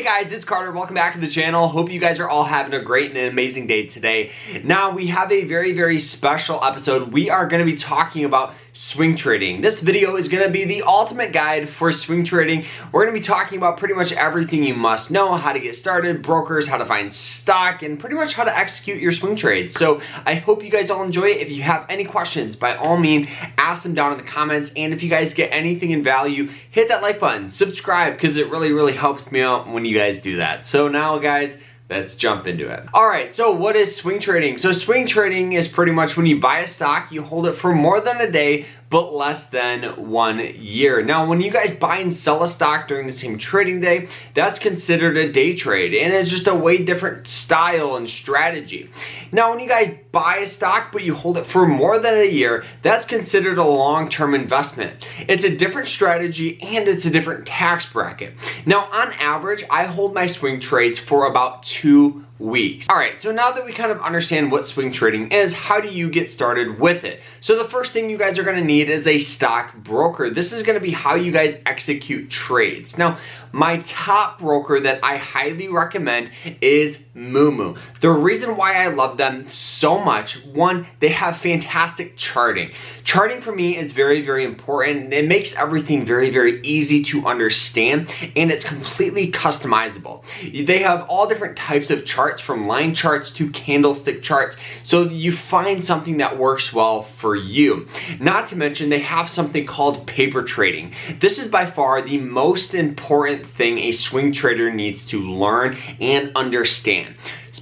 Hey guys, it's Carter. Welcome back to the channel. Hope you guys are all having a great and amazing day today. Now, we have a very special episode. We are going to be talking about swing trading. This video is going to be the ultimate guide for swing trading. We're going to be talking about pretty much everything you must know, how to get started, brokers, how to find stock, and pretty much how to execute your swing trades. So I hope you guys all enjoy it. If you have any questions, by all means, ask them down in the comments. And if you guys get anything in value, hit that like button, subscribe, because it really helps me out when you guys do that. So now, guys, let's jump into it. All right, so what is swing trading? So swing trading is pretty much when you buy a stock, you hold it for more than a day, but less than 1 year. Now, when you guys buy and sell a stock during the same trading day, that's considered a day trade, and it's just a way different style and strategy. Now, when you guys buy a stock, but you hold it for more than a year, that's considered a long-term investment. It's a different strategy, and it's a different tax bracket. Now, on average, I hold my swing trades for about 2 weeks. All right, so now that we kind of understand what swing trading is, how do you get started with it? So the first thing you guys are gonna need is a stock broker. This is gonna be how you guys execute trades. Now, my top broker that I highly recommend is Moomoo. The reason why I love them so much, one, they have fantastic charting. Charting for me is very important. It makes everything very easy to understand, and it's completely customizable. They have all different types of charts, from line charts to candlestick charts, so you find something that works well for you. Not to mention, they have something called paper trading. This is by far the most important thing a swing trader needs to learn and understand.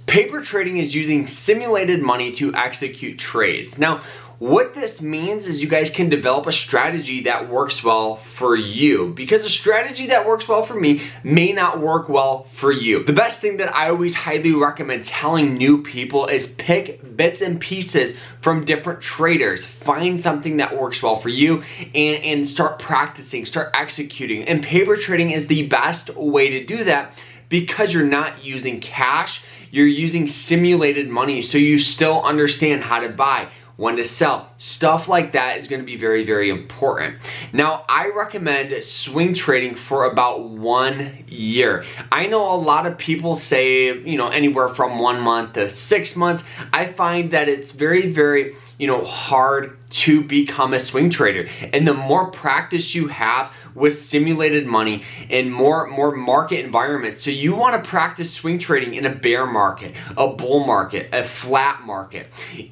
Paper trading is using simulated money to execute trades. Now, what this means is you guys can develop a strategy that works well for you, because a strategy that works well for me may not work well for you. The best thing that I always highly recommend telling new people is pick bits and pieces from different traders. Find something that works well for you and start practicing, start executing. And paper trading is the best way to do that, because you're not using cash, you're using simulated money, so you still understand how to buy, when to sell. Stuff like that is going to be very important. Now, I recommend swing trading for about 1 year. I know a lot of people say, anywhere from 1 month to 6 months. I find that it's very hard to become a swing trader. And the more practice you have with simulated money and more market environments. So you want to practice swing trading in a bear market, a bull market, a flat market.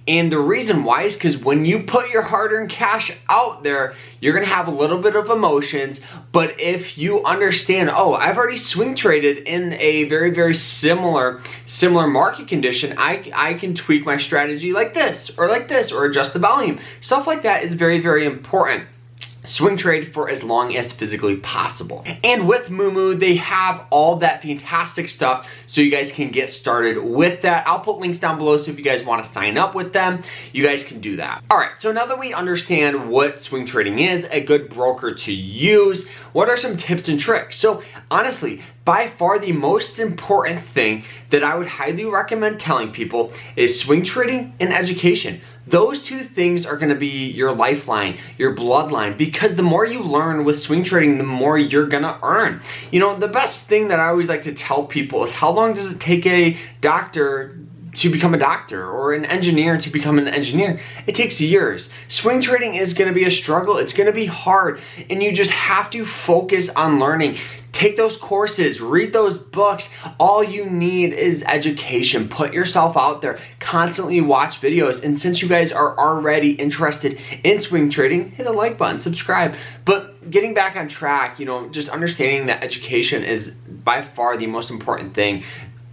And the reason why is because when you put your hard-earned cash out there, you're going to have a little bit of emotions. But if you understand, oh, I've already swing traded in a very similar market condition, I can tweak my strategy like this, or adjust the volume. Stuff like that is very important. Swing trade for as long as physically possible. And with Moomoo, they have all that fantastic stuff, so you guys can get started with that. I'll put links down below, so if you guys want to sign up with them, you guys can do that. All right, so now that we understand what swing trading is, a good broker to use, what are some tips and tricks? So honestly, by far the most important thing that I would highly recommend telling people is swing trading and education. Those two things are going to be your lifeline, your bloodline, because the more you learn with swing trading, the more you're going to earn. The best thing that I always like to tell people is, how long does it take a doctor to become a doctor, or an engineer to become an engineer? It takes years. Swing trading is going to be a struggle. It's going to be hard, and you just have to focus on learning. Take those courses, read those books. All you need is education. Put yourself out there, constantly watch videos. And since you guys are already interested in swing trading, hit the like button, subscribe. But getting back on track, just understanding that education is by far the most important thing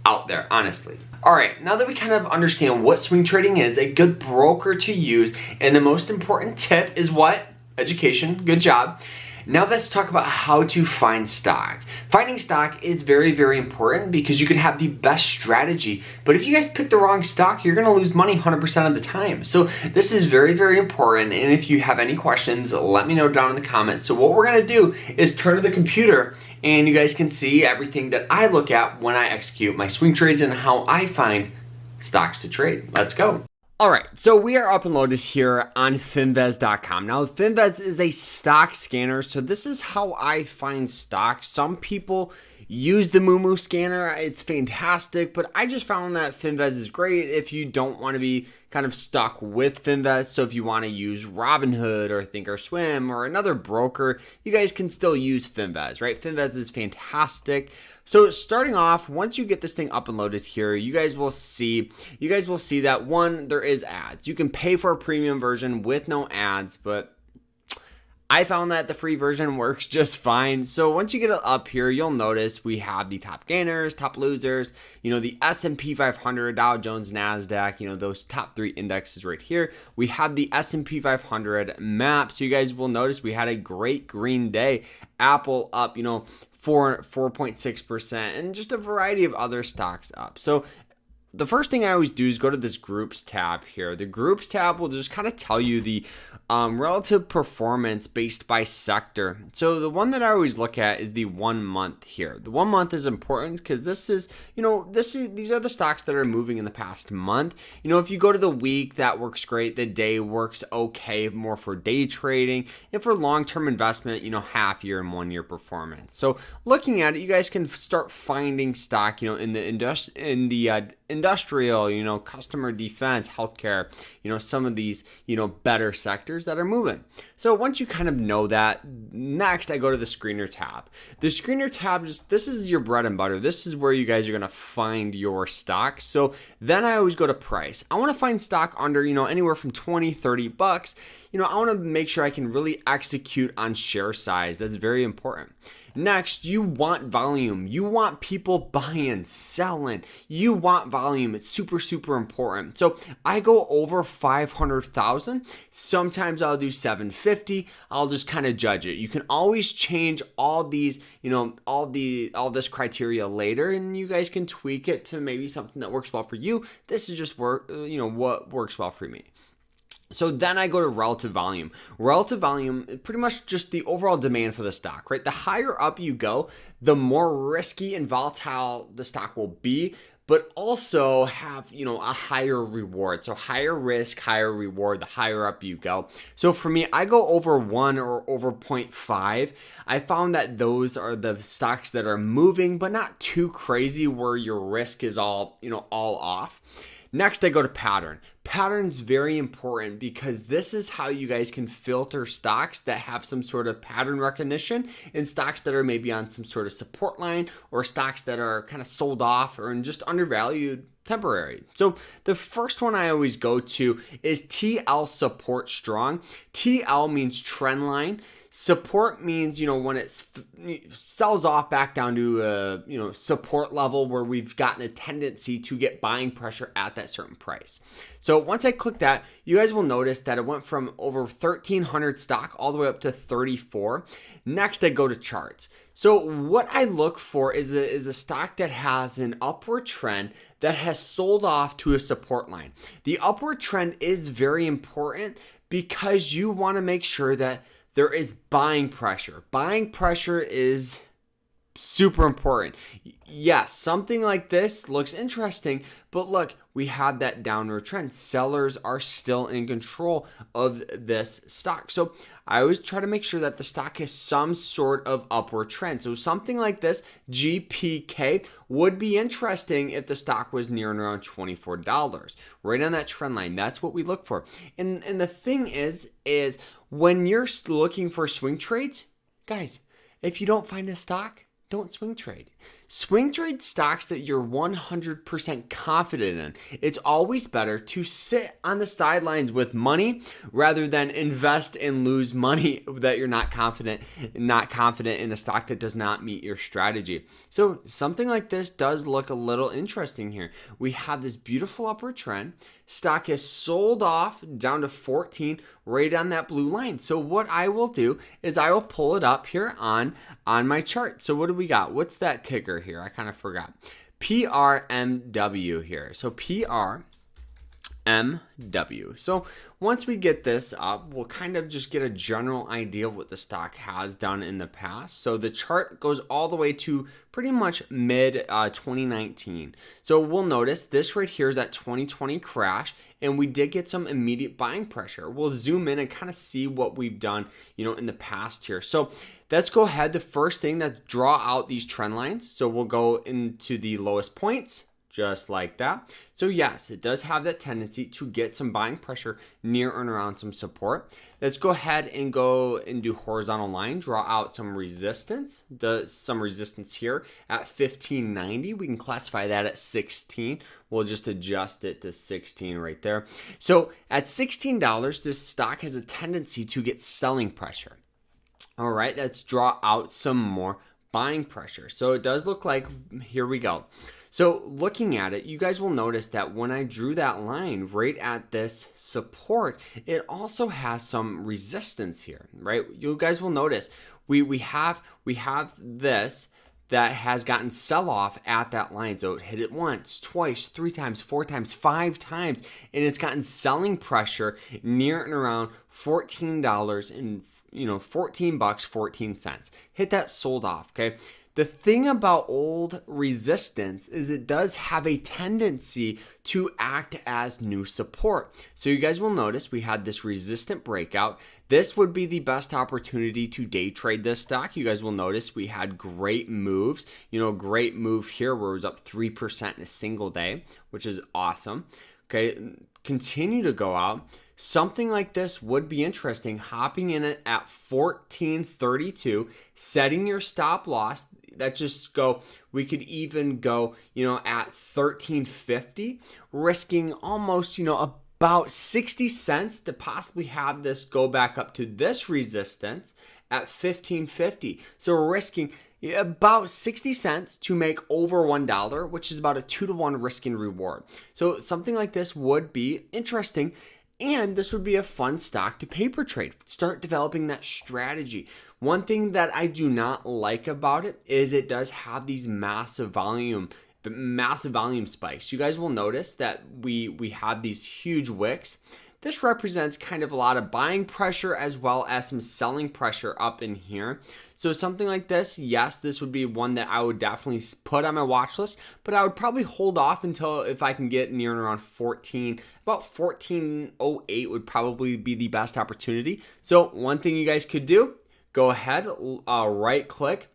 out there, honestly. All right, now that we kind of understand what swing trading is, a good broker to use, and the most important tip is what? Education. Good job. Now let's talk about how to find stock. Finding stock is very important, because you could have the best strategy, but if you guys pick the wrong stock, you're gonna lose money 100% of the time. So this is very important, and if you have any questions, let me know down in the comments. So what we're gonna do is turn to the computer, and you guys can see everything that I look at when I execute my swing trades and how I find stocks to trade. Let's go. All right, so we are up and loaded here on Finvest.com. Now, Finvest is a stock scanner, so this is how I find stocks. Some people use the Moomoo scanner. It's fantastic, but I just found that Finvest is great if you don't want to be kind of stuck with Finvest. So if you want to use Robinhood or Thinkorswim or another broker, you guys can still use Finvest, right? Finvest is fantastic. So starting off, once you get this thing up and loaded here, you guys will see that one, there is ads. You can pay for a premium version with no ads, but I found that the free version works just fine. So once you get it up here, you'll notice we have the top gainers, top losers, the S&P 500, Dow Jones, NASDAQ, those top 3 indexes right here. We have the S&P 500 map. So you guys will notice we had a great green day. Apple up, 4.6%, and just a variety of other stocks up. So the first thing I always do is go to this groups tab here. The groups tab will just kind of tell you the relative performance based by sector. So the one that I always look at is the 1 month here. The 1 month is important because these are the stocks that are moving in the past month. If you go to the week, that works great. The day works okay, more for day trading, and for long-term investment, half year and 1 year performance. So looking at it, you guys can start finding stock, in the industrial, customer defense, healthcare, some of these, better sectors that are moving. So once you kind of know that, next I go to the screener tab. The screener tab, this is your bread and butter. This is where you guys are going to find your stocks. So then I always go to price. I want to find stock under, anywhere from 20, 30 bucks. I want to make sure I can really execute on share size. That's very important. Next, you want volume. You want people buying, selling. You want volume. It's super, super important. So I go over 500,000. Sometimes I'll do 750. I'll just kind of judge it. You can always change all these, all this criteria later, and you guys can tweak it to maybe something that works well for you. This is just what works well for me. So then I go to relative volume. Relative volume, pretty much just the overall demand for the stock, right? The higher up you go, the more risky and volatile the stock will be, but also have, a higher reward. So higher risk, higher reward, the higher up you go. So for me, I go over 1 or over 0.5. I found that those are the stocks that are moving, but not too crazy where your risk is all off. Next, I go to pattern. Pattern's very important because this is how you guys can filter stocks that have some sort of pattern recognition and stocks that are maybe on some sort of support line or stocks that are kind of sold off or just undervalued temporary. So the first one I always go to is TL support strong. TL means trend line. Support means, when it sells off back down to support level where we've gotten a tendency to get buying pressure at that certain price. So once I click that, you guys will notice that it went from over 1,300 stock all the way up to 34. Next, I go to charts. So what I look for is a stock that has an upward trend that has sold off to a support line. The upward trend is very important because you want to make sure that there is buying pressure. Buying pressure is super important. Yes, something like this looks interesting, but look, we have that downward trend. Sellers are still in control of this stock. So I always try to make sure that the stock has some sort of upward trend. So something like this, GPK, would be interesting if the stock was near and around $24. Right on that trend line. That's what we look for. And the thing is when you're looking for swing trades, guys, if you don't find a stock, don't swing trade. Swing trade stocks that you're 100% confident in. It's always better to sit on the sidelines with money rather than invest and lose money that you're not confident in a stock that does not meet your strategy. So something like this does look a little interesting here. We have this beautiful upward trend. Stock is sold off down to 14 right on that blue line. So what I will do is I will pull it up here on my chart. So what do we got? What's that ticker here? I kind of forgot. PRMW here. So PRMW. So once we get this up, we'll kind of just get a general idea of what the stock has done in the past. So the chart goes all the way to pretty much mid 2019. So we'll notice this right here is that 2020 crash, and we did get some immediate buying pressure. We'll zoom in and kind of see what we've done, in the past here. So let's go ahead. The first thing, that draw out these trend lines. So we'll go into the lowest points, just like that. So yes, it does have that tendency to get some buying pressure near and around some support. Let's go ahead and go and do horizontal line, draw out some resistance. Some resistance here at 1590. We can classify that at 16. We'll just adjust it to 16 right there. So at $16, this stock has a tendency to get selling pressure. All right, let's draw out some more buying pressure. So it does look like, here we go. So looking at it, you guys will notice that when I drew that line right at this support, it also has some resistance here, right? You guys will notice we have this that has gotten sell-off at that line. So it hit it once, twice, 3 times, 4 times, 5 times, and it's gotten selling pressure near and around $14 and $14.14. Hit that, sold off, okay? The thing about old resistance is it does have a tendency to act as new support. So you guys will notice we had this resistant breakout. This would be the best opportunity to day trade this stock. You guys will notice we had great moves. Great move here where it was up 3% in a single day, which is awesome. Okay, continue to go out. Something like this would be interesting, hopping in it at 1432, setting your stop loss. We could even go, at 1350, risking almost, about 60 cents to possibly have this go back up to this resistance at 1550. So we're risking about 60 cents to make over $1, which is about a 2-to-1 risk and reward. So something like this would be interesting. And this would be a fun stock to paper trade. Start developing that strategy. One thing that I do not like about it is it does have these massive volume spikes. You guys will notice that we have these huge wicks. This represents kind of a lot of buying pressure as well as some selling pressure up in here. So something like this, yes, this would be one that I would definitely put on my watch list, but I would probably hold off until if I can get near and around 14, about 1408 would probably be the best opportunity. So one thing you guys could do, go ahead, right click,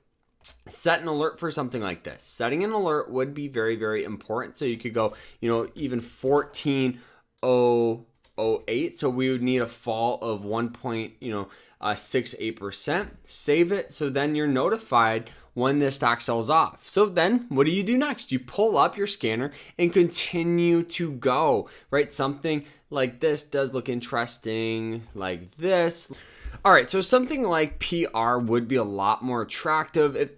set an alert for something like this. Setting an alert would be very, very important. So you could go, even 1408. So we would need a fall of 1.68%. Save it. So then you're notified when this stock sells off. So then what do you do next? You pull up your scanner and continue to go, right? Something like this does look interesting, like this. All right, so something like PR would be a lot more attractive. If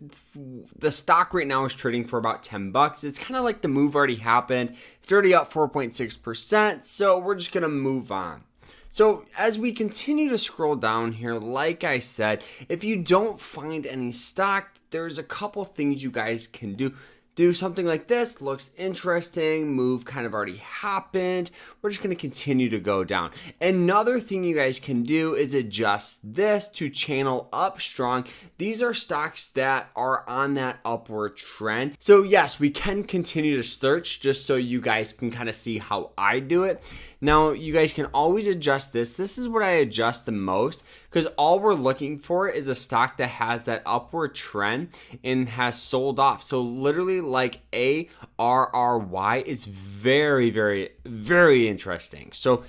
the stock right now is trading for about $10, it's kind of like the move already happened. It's already up 4.6%, so we're just going to move on. So as we continue to scroll down here, like I said, if you don't find any stock, there's a couple things you guys can do. Do something like this, looks interesting, move kind of already happened. We're just going to continue to go down. Another thing you guys can do is adjust this to channel up strong. These are stocks that are on that upward trend. So yes, we can continue to search just so you guys can kind of see how I do it. Now you guys can always adjust this. This is what I adjust the most because all we're looking for is a stock that has that upward trend and has sold off. So literally like ARRY is very, very, very interesting. So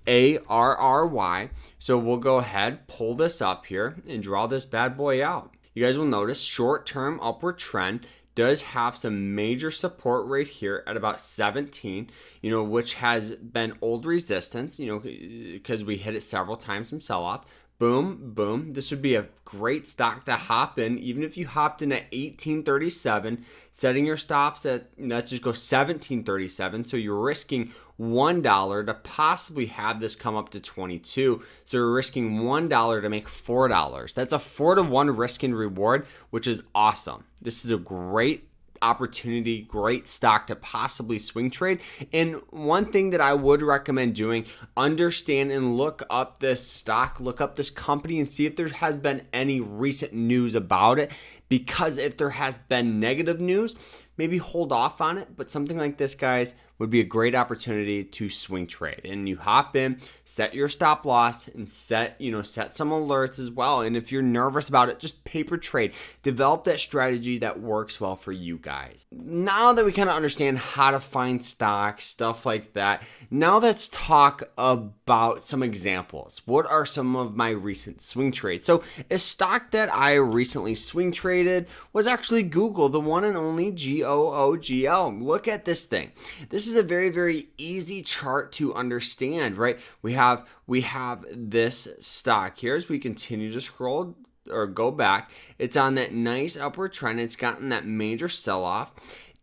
ARRY. So we'll go ahead, pull this up here and draw this bad boy out. You guys will notice short-term upward trend does have some major support right here at about 17, which has been old resistance, because we hit it several times from sell-off. Boom, boom. This would be a great stock to hop in, even if you hopped in at 1837, setting your stops at, let's just go 1737. So you're risking $1 to possibly have this come up to 22. So you're risking $1 to make $4. That's a 4-to-1 risk and reward, which is awesome. This is a great opportunity, great stock to possibly swing trade. And one thing that I would recommend doing, understand and look up this stock, look up this company and see if there has been any recent news about it. Because if there has been negative news, maybe hold off on it. But something like this, guys, would be a great opportunity to swing trade. And you hop in, set your stop loss, and set some alerts as well. And if you're nervous about it, just paper trade. Develop that strategy that works well for you guys. Now that we kind of understand how to find stocks, stuff like that, now let's talk about some examples. What are some of my recent swing trades? So a stock that I recently swing traded was actually Google, the one and only GOOGL. Look at this thing. This is a very, very easy chart to understand, right? We have this stock here as we continue to scroll or go back. It's on that nice upward trend. It's gotten that major sell-off.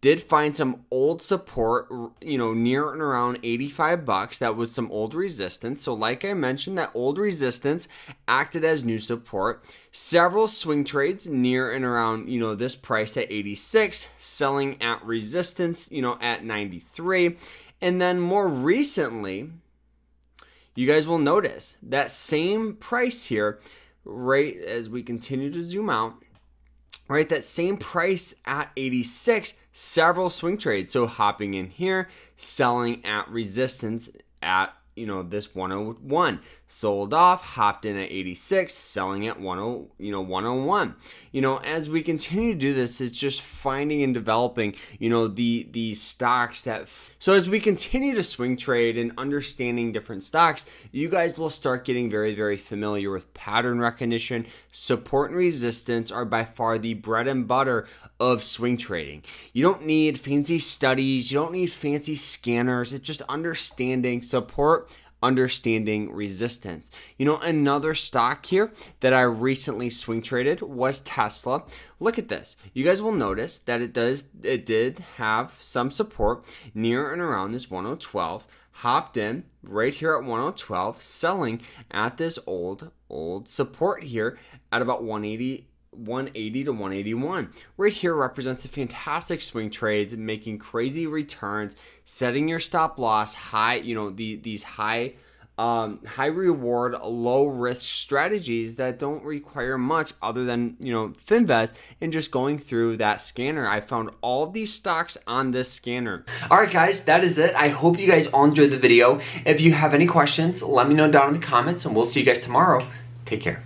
Did find some old support, near and around 85 bucks. That was some old resistance. So like I mentioned, that old resistance acted as new support. Several swing trades near and around, this price at 86, selling at resistance, at 93. And then more recently, you guys will notice that same price here, right as we continue to zoom out, right, that same price at 86, several swing trades. So hopping in here, selling at resistance at, this 101, sold off, hopped in at 86, selling at 101. As we continue to do this, it's just finding and developing, the stocks that. So as we continue to swing trade and understanding different stocks, you guys will start getting very, very familiar with pattern recognition. Support and resistance are by far the bread and butter of swing trading. You don't need fancy studies. You don't need fancy scanners. It's just understanding support, understanding resistance. Another stock here that I recently swing traded was Tesla. Look at this. You guys will notice that it did have some support near and around this 112. Hopped in right here at 112, selling at this old support here at about 180 to 181. Right here represents a fantastic swing trades, making crazy returns, setting your stop loss high, these high reward, low risk strategies that don't require much other than, Finvest, and just going through that scanner. I found all of these stocks on this scanner. All right, guys, that is it. I hope you guys all enjoyed the video. If you have any questions, let me know down in the comments, and we'll see you guys tomorrow. Take care.